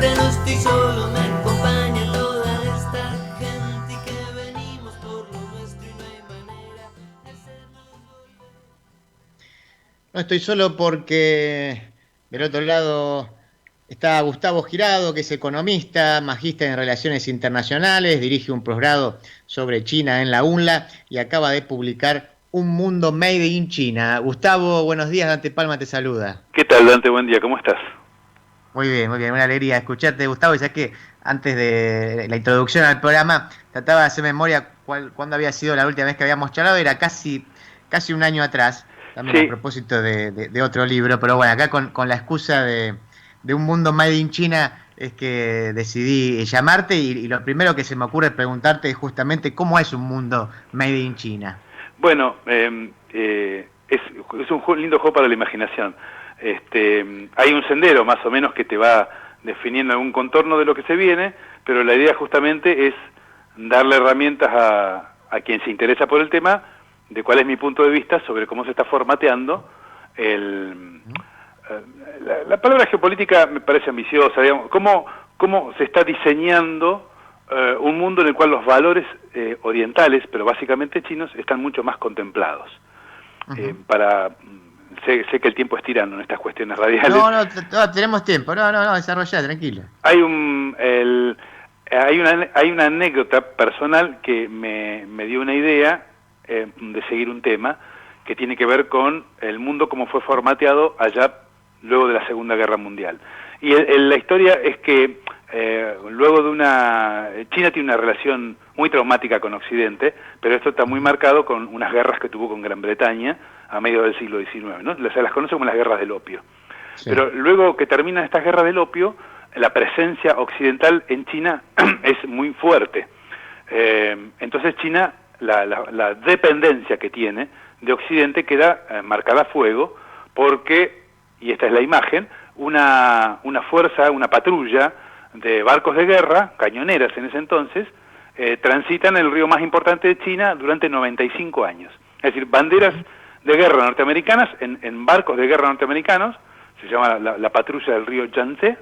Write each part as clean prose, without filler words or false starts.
siempre no estoy solo, me acompaña toda esta gente que venimos por lo nuestro y no hay manera de hacernos volver. No estoy solo porque del otro lado está Gustavo Girado, que es economista, magíster en Relaciones Internacionales, dirige un posgrado sobre China en la UNLA y acaba de publicar Un Mundo Made in China. Gustavo, buenos días, Dante Palma te saluda. ¿Qué tal, Dante? Buen día, ¿cómo estás? Muy bien, una alegría escucharte, Gustavo. Y sabes que antes de la introducción al programa trataba de hacer memoria cuándo había sido la última vez que habíamos charlado, era casi un año atrás, también a Sí, propósito de otro libro, pero bueno, acá con la excusa de un mundo made in China es que decidí llamarte y lo primero que se me ocurre preguntarte es justamente cómo es un mundo made in China. bueno, es un lindo juego para la imaginación. Hay un sendero más o menos que te va definiendo algún contorno de lo que se viene, pero la idea justamente es darle herramientas a quien se interesa por el tema de cuál es mi punto de vista sobre cómo se está formateando la palabra geopolítica me parece ambiciosa, digamos, cómo se está diseñando un mundo en el cual los valores orientales, pero básicamente chinos, están mucho más contemplados. Sé que el tiempo es tirano en estas cuestiones radiales. No, tenemos tiempo, desarrollá, tranquilo. Hay una anécdota personal que me dio una idea de seguir un tema que tiene que ver con el mundo como fue formateado allá luego de la Segunda Guerra Mundial. Y la historia es que luego de China tiene una relación muy traumática con Occidente, pero esto está muy marcado con unas guerras que tuvo con Gran Bretaña a mediados del siglo XIX, ¿no? Se las conoce como las guerras del opio. Sí. Pero luego que terminan estas guerras del opio, la presencia occidental en China es muy fuerte. Entonces China, la dependencia que tiene de Occidente queda marcada a fuego porque, y esta es la imagen, una fuerza, una patrulla de barcos de guerra, cañoneras en ese entonces, transitan el río más importante de China durante 95 años. Es decir, banderas de guerra norteamericanas en barcos de guerra norteamericanos, se llama la patrulla del río Yangtze,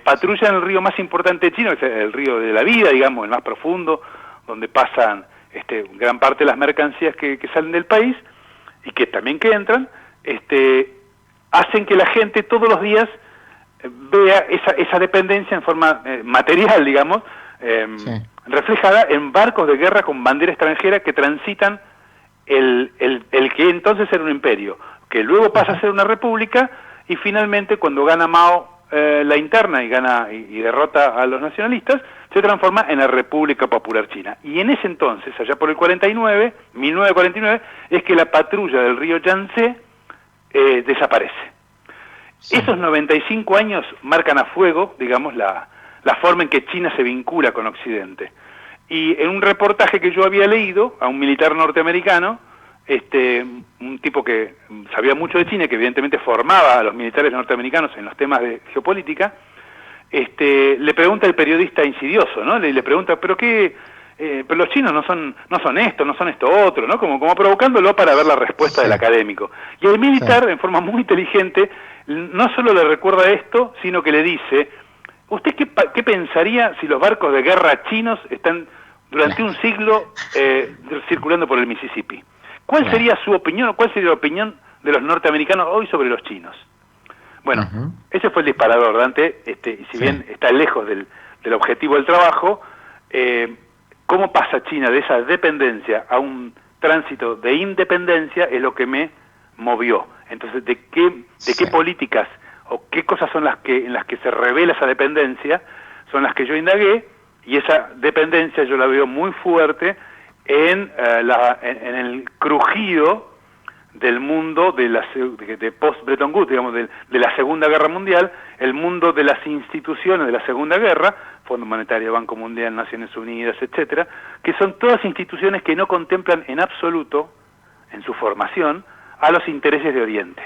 patrulla en el río más importante de China, que es el río de la vida, digamos, el más profundo, donde pasan gran parte de las mercancías que salen del país y que también que entran, hacen que la gente todos los días vea esa dependencia en forma material, digamos, sí, reflejada en barcos de guerra con bandera extranjera que transitan el que entonces era un imperio, que luego pasa a ser una república, y finalmente cuando gana Mao la interna y derrota a los nacionalistas, se transforma en la República Popular China. Y en ese entonces, allá por el 1949, es que la patrulla del río Yangtze desaparece. Sí. Esos 95 años marcan a fuego, digamos, la forma en que China se vincula con Occidente. Y en un reportaje que yo había leído a un militar norteamericano, un tipo que sabía mucho de China, que evidentemente formaba a los militares norteamericanos en los temas de geopolítica, le pregunta el periodista insidioso, ¿no? Le pregunta, ¿pero qué? Pero los chinos no son esto otro, ¿no? Como provocándolo para ver la respuesta del académico. Y el militar, en forma muy inteligente, no solo le recuerda esto, sino que le dice, ¿usted qué pensaría si los barcos de guerra chinos están durante un siglo circulando por el Mississippi? ¿Cuál sería su opinión o cuál sería la opinión de los norteamericanos hoy sobre los chinos? Bueno, ese fue el disparador, Dante, y si bien está lejos del objetivo del trabajo, cómo pasa China de esa dependencia a un tránsito de independencia es lo que me movió. Entonces, ¿de qué políticas o qué cosas son en las que se revela esa dependencia? Son las que yo indagué, y esa dependencia yo la veo muy fuerte en el crujido del mundo de post-Bretton Woods, digamos, de la Segunda Guerra Mundial, el mundo de las instituciones de la Segunda Guerra, Fondo Monetario, Banco Mundial, Naciones Unidas, etcétera, que son todas instituciones que no contemplan en absoluto, en su formación, a los intereses de Oriente,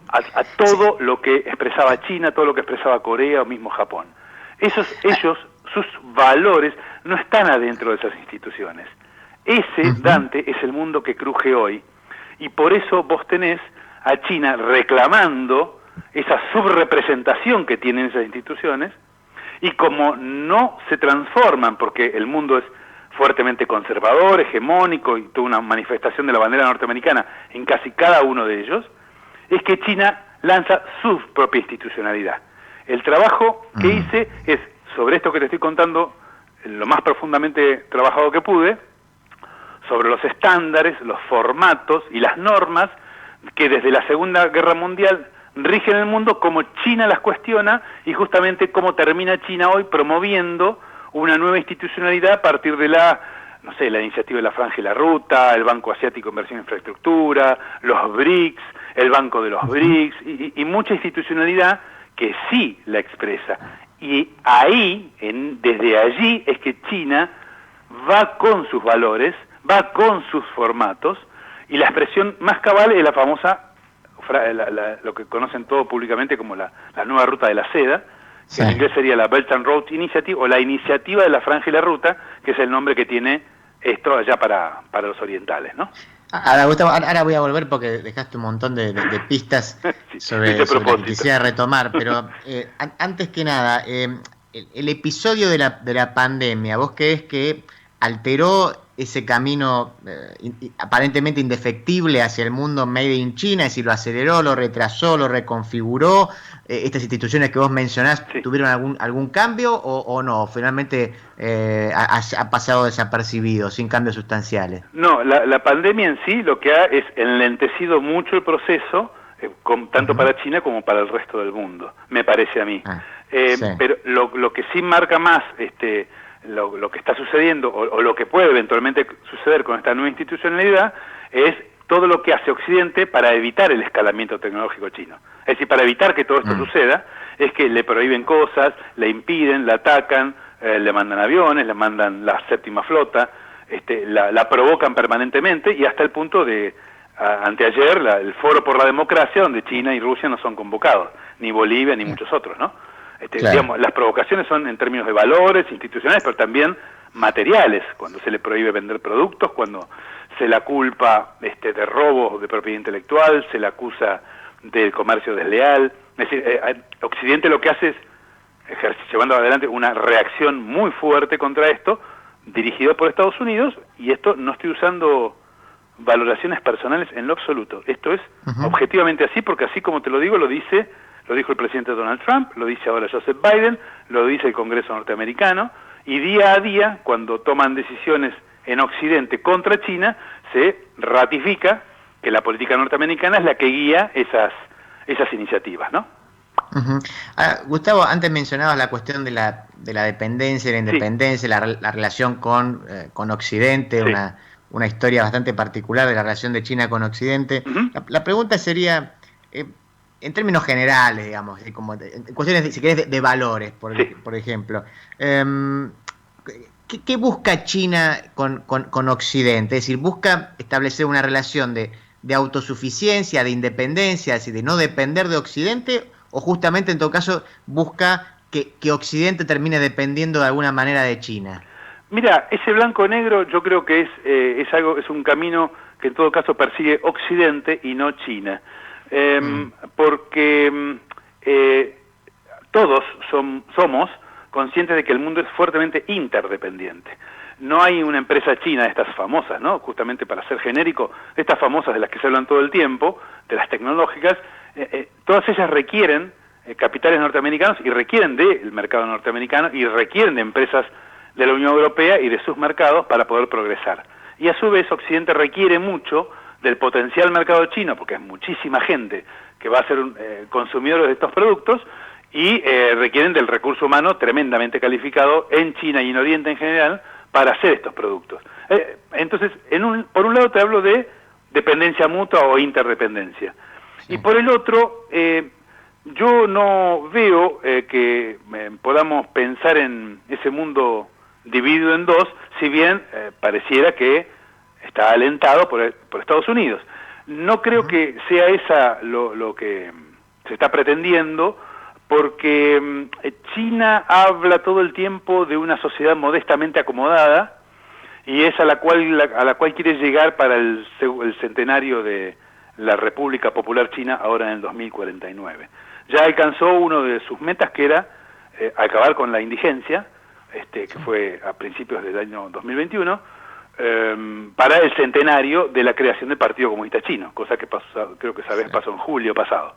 a todo lo que expresaba China, todo lo que expresaba Corea o mismo Japón. Ellos, sus valores no están adentro de esas instituciones. Ese, Dante, es el mundo que cruje hoy, y por eso vos tenés a China reclamando esa subrepresentación que tienen esas instituciones, y como no se transforman, porque el mundo es fuertemente conservador, hegemónico, y tuvo una manifestación de la bandera norteamericana en casi cada uno de ellos, es que China lanza su propia institucionalidad. El trabajo que hice es, sobre esto que te estoy contando, lo más profundamente trabajado que pude, sobre los estándares, los formatos y las normas que desde la Segunda Guerra Mundial rigen el mundo, cómo China las cuestiona y justamente cómo termina China hoy promoviendo una nueva institucionalidad a partir de la iniciativa de la Franja y la Ruta, el Banco Asiático de Inversión en Infraestructura, los BRICS, el Banco de los BRICS y mucha institucionalidad que sí la expresa. Y ahí, desde allí, es que China va con sus valores, va con sus formatos, y la expresión más cabal es la famosa, lo que conocen todos públicamente como la nueva ruta de la seda, que en inglés sería la Belt and Road Initiative, o la iniciativa de la Franja y la Ruta, que es el nombre que tiene esto allá para los orientales, ¿no? Ahora, Gustavo, ahora voy a volver porque dejaste un montón de pistas Sí, sobre lo que quisiera retomar, pero antes que nada, el episodio de la pandemia, ¿vos creés que alteró ese camino aparentemente indefectible hacia el mundo made in China? Es decir, lo aceleró, lo retrasó, lo reconfiguró. Estas instituciones que vos mencionás, sí, ¿tuvieron algún cambio o no? Finalmente ha pasado desapercibido, sin cambios sustanciales. No, la pandemia en sí lo que ha es enlentecido mucho el proceso, tanto para China como para el resto del mundo, me parece a mí. Sí. Pero lo que sí marca más lo que está sucediendo o lo que puede eventualmente suceder con esta nueva institucionalidad es todo lo que hace Occidente para evitar el escalamiento tecnológico chino. Es decir, para evitar que todo esto suceda, es que le prohíben cosas, le impiden, la atacan, le mandan aviones, le mandan la séptima flota, la provocan permanentemente, y hasta el punto de, anteayer, el Foro por la Democracia, donde China y Rusia no son convocados, ni Bolivia ni muchos otros, ¿no? Claro. Digamos, las provocaciones son en términos de valores institucionales, pero también materiales, cuando se le prohíbe vender productos, cuando se la culpa de robo de propiedad intelectual, se le acusa del comercio desleal. Es decir, Occidente lo que hace es llevando adelante una reacción muy fuerte contra esto, dirigido por Estados Unidos, y esto no estoy usando valoraciones personales en lo absoluto. Esto es objetivamente así, porque así como te lo digo, lo dijo el presidente Donald Trump, lo dice ahora Joseph Biden, lo dice el Congreso norteamericano, y día a día, cuando toman decisiones en Occidente contra China, se ratifica que la política norteamericana es la que guía esas iniciativas, ¿no? Gustavo, antes mencionabas la cuestión de la dependencia, la independencia, sí, la relación con Occidente, sí, una historia bastante particular de la relación de China con Occidente. La pregunta sería, en términos generales, digamos, como en cuestiones, si querés, de valores, por ejemplo, ¿qué busca China con Occidente? Es decir, ¿busca establecer una relación de autosuficiencia, de independencia, es decir, de no depender de Occidente, o justamente en todo caso busca que Occidente termine dependiendo de alguna manera de China? Mira, ese blanco-negro yo creo que es un camino que en todo caso persigue Occidente y no China. Porque todos somos conscientes de que el mundo es fuertemente interdependiente. No hay una empresa china de estas famosas, ¿no? Justamente para ser genérico, estas famosas de las que se hablan todo el tiempo, de las tecnológicas, todas ellas requieren capitales norteamericanos y requieren del mercado norteamericano y requieren de empresas de la Unión Europea y de sus mercados para poder progresar. Y a su vez Occidente requiere mucho del potencial mercado chino, porque es muchísima gente que va a ser consumidores de estos productos, y requieren del recurso humano tremendamente calificado en China y en Oriente en general para hacer estos productos. Entonces, por un lado te hablo de dependencia mutua o interdependencia, sí, y por el otro, yo no veo que podamos pensar en ese mundo dividido en dos, si bien pareciera que está alentado por Estados Unidos. No creo que sea esa lo que se está pretendiendo, porque China habla todo el tiempo de una sociedad modestamente acomodada, y es a la cual quiere llegar para el centenario de la República Popular China ahora en el 2049. ya alcanzó uno de sus metas, que era acabar con la indigencia, que fue a principios del año 2021, para el centenario de la creación del Partido Comunista Chino, cosa que pasó, creo que sabés, pasó en julio pasado.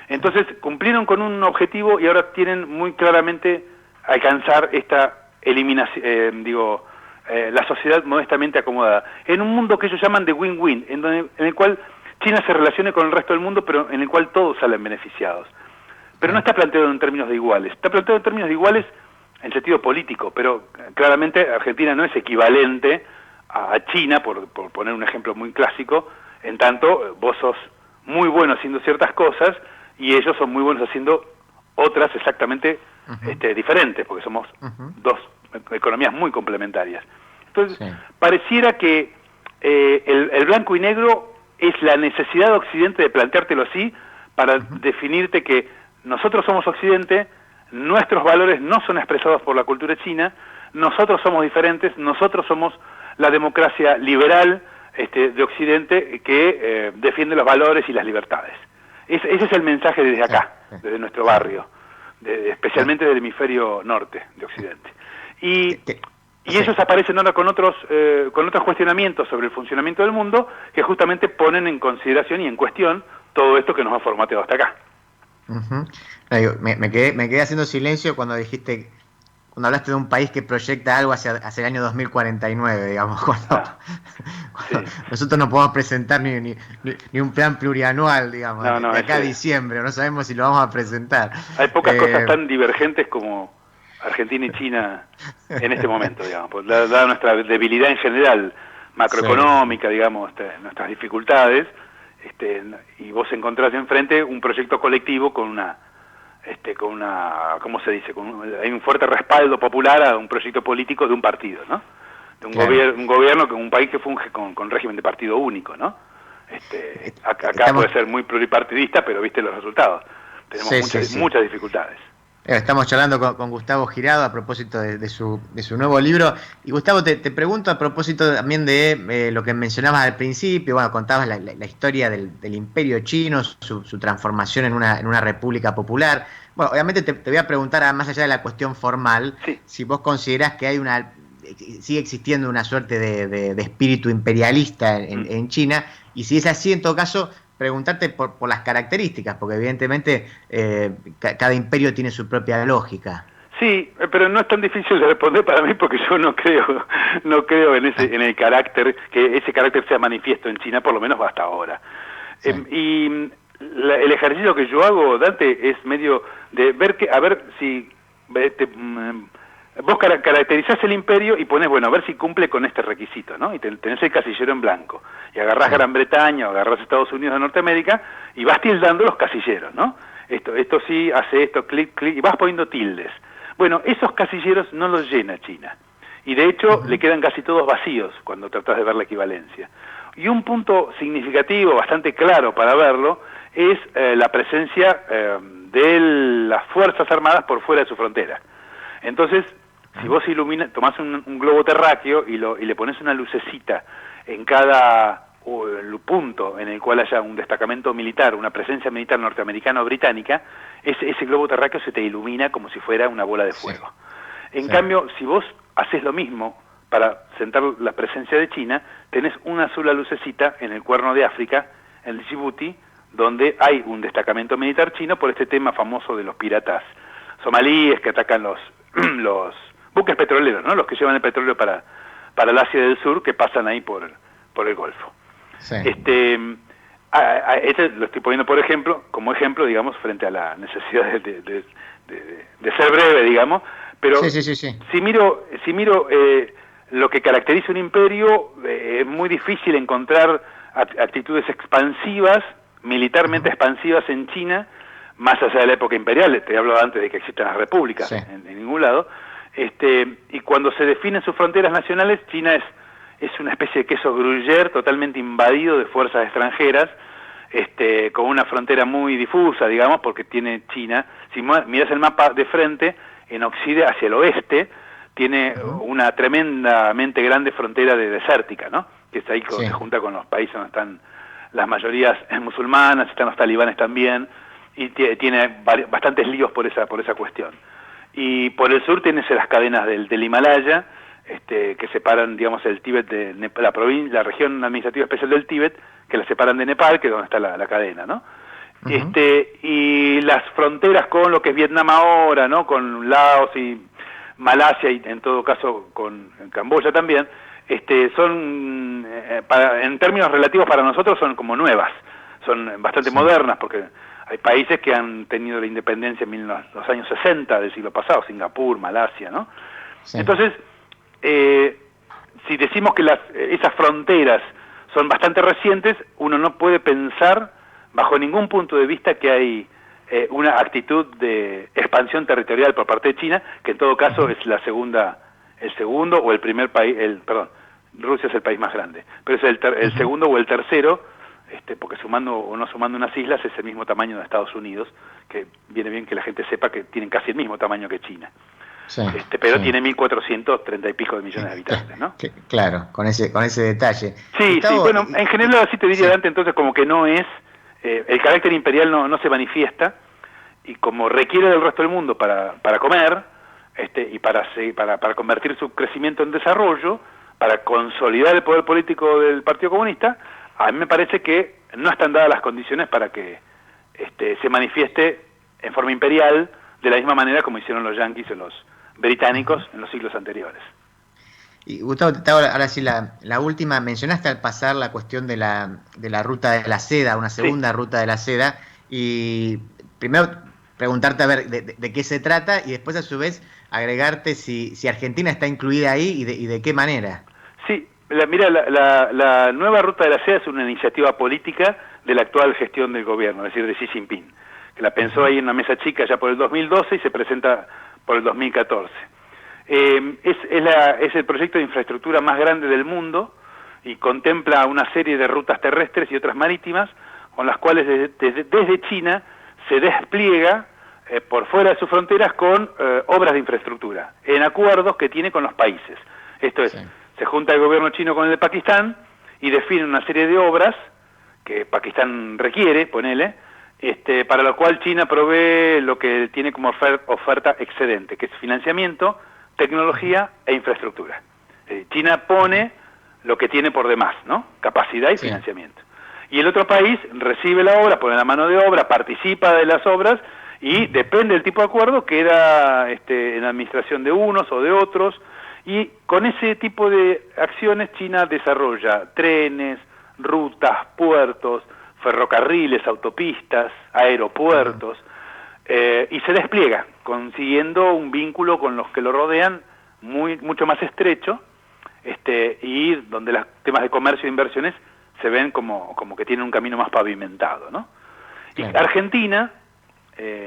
Entonces cumplieron con un objetivo y ahora tienen muy claramente alcanzar esta eliminación, la sociedad modestamente acomodada, en un mundo que ellos llaman de win-win, en el cual China se relacione con el resto del mundo, pero en el cual todos salen beneficiados. Pero no está planteado en términos de iguales, está planteado en términos de iguales en sentido político, pero claramente Argentina no es equivalente a China, por poner un ejemplo muy clásico, en tanto vos sos muy bueno haciendo ciertas cosas y ellos son muy buenos haciendo otras exactamente diferentes, porque somos dos economías muy complementarias. Entonces, pareciera que el blanco y negro es la necesidad de Occidente de planteártelo así, para definirte que nosotros somos Occidente, nuestros valores no son expresados por la cultura china, nosotros somos diferentes, nosotros somos la democracia liberal de Occidente que defiende los valores y las libertades. Ese es el mensaje desde acá, desde nuestro barrio, especialmente del hemisferio norte de Occidente. Y ellos aparecen ahora con otros cuestionamientos sobre el funcionamiento del mundo que justamente ponen en consideración y en cuestión todo esto que nos ha formateado hasta acá. Me quedé haciendo silencio cuando hablaste de un país que proyecta algo hacia el año 2049, digamos, cuando nosotros no podemos presentar ni un plan plurianual, digamos, de acá a diciembre, no sabemos si lo vamos a presentar. Hay pocas cosas tan divergentes como Argentina y China en este momento, digamos, dada nuestra debilidad en general, macroeconómica, digamos, nuestras dificultades, y vos encontrás enfrente un proyecto colectivo con una ¿cómo se dice? Hay un fuerte respaldo popular a un proyecto político de un partido, ¿no? De un gobierno, un país que funge con régimen de partido único, ¿no? Acá puede ser muy pluripartidista, pero viste los resultados. Tenemos muchas dificultades. Estamos charlando con Gustavo Girado a propósito de su nuevo libro. Y Gustavo, te pregunto a propósito también de lo que mencionabas al principio. Bueno, contabas la historia del imperio chino, su transformación en una república popular. Bueno, obviamente te voy a preguntar, más allá de la cuestión formal, si vos considerás que sigue existiendo una suerte de espíritu imperialista en China, y si es así, en todo caso, preguntarte por las características, porque evidentemente cada imperio tiene su propia lógica. Sí, pero no es tan difícil de responder para mí, porque yo no creo en el carácter, que ese carácter sea manifiesto en China, por lo menos hasta ahora. Y el ejercicio que yo hago, Dante, es medio de ver a ver si vos caracterizás el imperio y pones, bueno, a ver si cumple con este requisito, ¿no? Y tenés el casillero en blanco, y agarrás Gran Bretaña o agarrás Estados Unidos de Norteamérica y vas tildando los casilleros, ¿no? Esto sí, hace esto, clic, clic, y vas poniendo tildes. Bueno, esos casilleros no los llena China, y de hecho le quedan casi todos vacíos cuando tratás de ver la equivalencia. Y un punto significativo, bastante claro para verlo, es la presencia de las Fuerzas Armadas por fuera de su frontera. Entonces, si vos tomás un globo terráqueo y le pones una lucecita en cada punto en el cual haya un destacamento militar, una presencia militar norteamericana o británica, ese globo terráqueo se te ilumina como si fuera una bola de fuego. En cambio, si vos haces lo mismo para sentar la presencia de China, tenés una sola lucecita en el Cuerno de África, en Djibouti, donde hay un destacamento militar chino por este tema famoso de los piratas somalíes que atacan los buques petroleros, ¿no? Los que llevan el petróleo para el Asia del Sur, que pasan ahí por el Golfo. Este lo estoy poniendo como ejemplo, digamos, frente a la necesidad de ser breve, digamos, pero si miro lo que caracteriza un imperio, es muy difícil encontrar actitudes expansivas, militarmente expansivas en China, más allá de la época imperial. Te hablo antes de que existan las repúblicas, en ningún lado. Y cuando se definen sus fronteras nacionales, China es una especie de queso gruyère totalmente invadido de fuerzas extranjeras, con una frontera muy difusa, digamos, porque tiene China, si miras el mapa de frente, en occidente, hacia el oeste, tiene una tremendamente grande frontera desértica, ¿no? Que está ahí, se junta con los países donde están las mayorías musulmanas, están los talibanes también, y tiene bastantes líos por esa cuestión. Y por el sur tienes las cadenas del Himalaya, que separan, digamos, el Tíbet de la región administrativa especial del Tíbet, que la separan de Nepal, que es donde está la cadena, ¿no? Ujú. Y las fronteras con lo que es Vietnam ahora, ¿no? Con Laos y Malasia, y en todo caso con Camboya también, son, en términos relativos para nosotros, son como nuevas, son bastante Sí. modernas, porque hay países que han tenido la independencia en los años 60 del siglo pasado, Singapur, Malasia, ¿no? Sí. Entonces, si decimos que esas fronteras son bastante recientes, uno no puede pensar bajo ningún punto de vista que hay una actitud de expansión territorial por parte de China, que en todo caso es el segundo o el primer país, perdón, Rusia es el país más grande, pero es el segundo o el tercero, porque sumando o no sumando unas islas es el mismo tamaño de Estados Unidos, que viene bien que la gente sepa que tienen casi el mismo tamaño que China. Sí, Pero sí. tiene 1.430 y pico de millones de habitantes, ¿no? Claro, con ese detalle. Sí, Gustavo, bueno, en general así te diría, sí. Dante, entonces como que no es, el carácter imperial no se manifiesta, y como requiere del resto del mundo para comer, y para convertir su crecimiento en desarrollo, para consolidar el poder político del Partido Comunista, a mí me parece que no están dadas las condiciones para que se manifieste en forma imperial, de la misma manera como hicieron los yanquis o los británicos en los siglos anteriores. Y Gustavo, te hago ahora sí la última. Mencionaste al pasar la cuestión de la ruta de la seda, una segunda ruta de la seda, y primero preguntarte a ver de qué se trata, y después a su vez agregarte si Argentina está incluida ahí y de qué manera. Sí, mira, la nueva ruta de la seda es una iniciativa política de la actual gestión del gobierno, es decir, de Xi Jinping, que la pensó ahí en una mesa chica ya por el 2012 y se presenta por el 2014. Es el proyecto de infraestructura más grande del mundo y contempla una serie de rutas terrestres y otras marítimas con las cuales desde China se despliega por fuera de sus fronteras con obras de infraestructura, en acuerdos que tiene con los países. Esto es, se junta el gobierno chino con el de Pakistán y define una serie de obras que Pakistán requiere, ponele, para lo cual China provee lo que tiene como oferta excedente, que es financiamiento, tecnología e infraestructura. China pone lo que tiene por demás, ¿no? Capacidad y financiamiento. Y el otro país recibe la obra, pone la mano de obra, participa de las obras y depende del tipo de acuerdo, queda en administración de unos o de otros, y con ese tipo de acciones China desarrolla trenes, rutas, puertos, ferrocarriles, autopistas, aeropuertos, y se despliega, consiguiendo un vínculo con los que lo rodean mucho más estrecho, y donde los temas de comercio e inversiones se ven como que tienen un camino más pavimentado, ¿no? Claro. Y Argentina,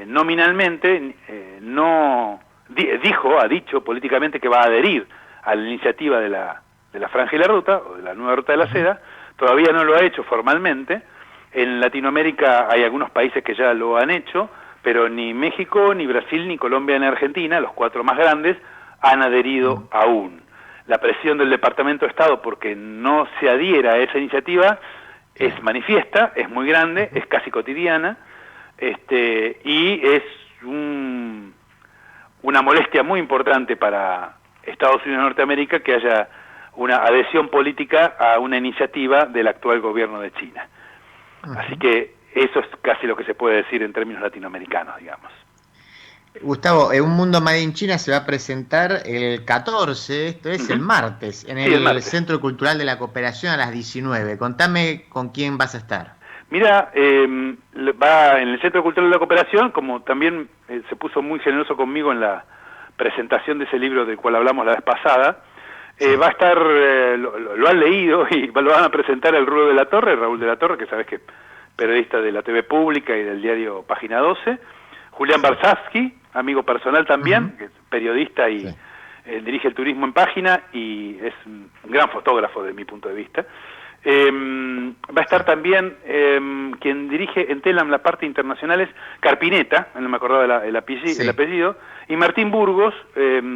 nominalmente, ha dicho políticamente que va a adherir a la iniciativa de la Franja y la Ruta, o de la nueva Ruta de la Seda. Todavía no lo ha hecho formalmente. En Latinoamérica hay algunos países que ya lo han hecho, pero ni México, ni Brasil, ni Colombia, ni Argentina, los cuatro más grandes, han adherido aún. La presión del Departamento de Estado porque no se adhiera a esa iniciativa es manifiesta, es muy grande, es casi cotidiana, y es una molestia muy importante para Estados Unidos de Norteamérica que haya una adhesión política a una iniciativa del actual gobierno de China. Así que eso es casi lo que se puede decir en términos latinoamericanos, digamos. Gustavo, Un Mundo Made in China se va a presentar el 14, esto es el martes, en el Centro Cultural de la Cooperación a las 19. Contame con quién vas a estar. Mira, va en el Centro Cultural de la Cooperación, como también se puso muy generoso conmigo en la presentación de ese libro del cual hablamos la vez pasada, va a estar, lo han leído y lo van a presentar el Raúl de la Torre, que sabes que es periodista de la TV Pública y del diario Página 12, Julián Barsavsky, amigo personal también, que es periodista y dirige el turismo en Página y es un gran fotógrafo desde mi punto de vista. Va a estar también quien dirige en TELAM la parte internacional es Carpineta, no me acordaba el apellido, y Martín Burgos,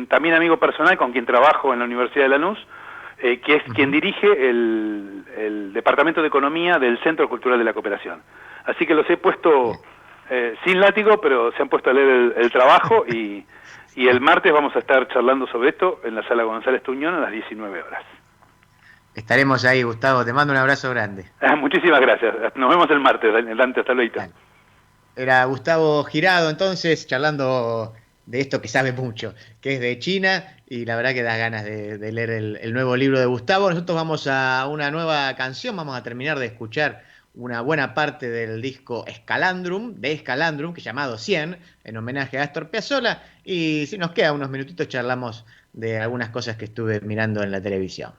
también amigo personal con quien trabajo en la Universidad de Lanús, que es quien dirige el Departamento de Economía del Centro Cultural de la Cooperación. Así que los he puesto sin látigo, pero se han puesto a leer el trabajo y el martes vamos a estar charlando sobre esto en la sala González Tuñón a las 19 horas. Estaremos ahí, Gustavo. Te mando un abrazo grande. Muchísimas gracias. Nos vemos el martes, Dante. Hasta luego. Era Gustavo Girado, entonces, charlando de esto que sabe mucho, que es de China, y la verdad que da ganas de leer el nuevo libro de Gustavo. Nosotros vamos a una nueva canción, vamos a terminar de escuchar una buena parte del disco Escalandrum, que es llamado 100, en homenaje a Astor Piazzolla, y si nos queda unos minutitos charlamos de algunas cosas que estuve mirando en la televisión.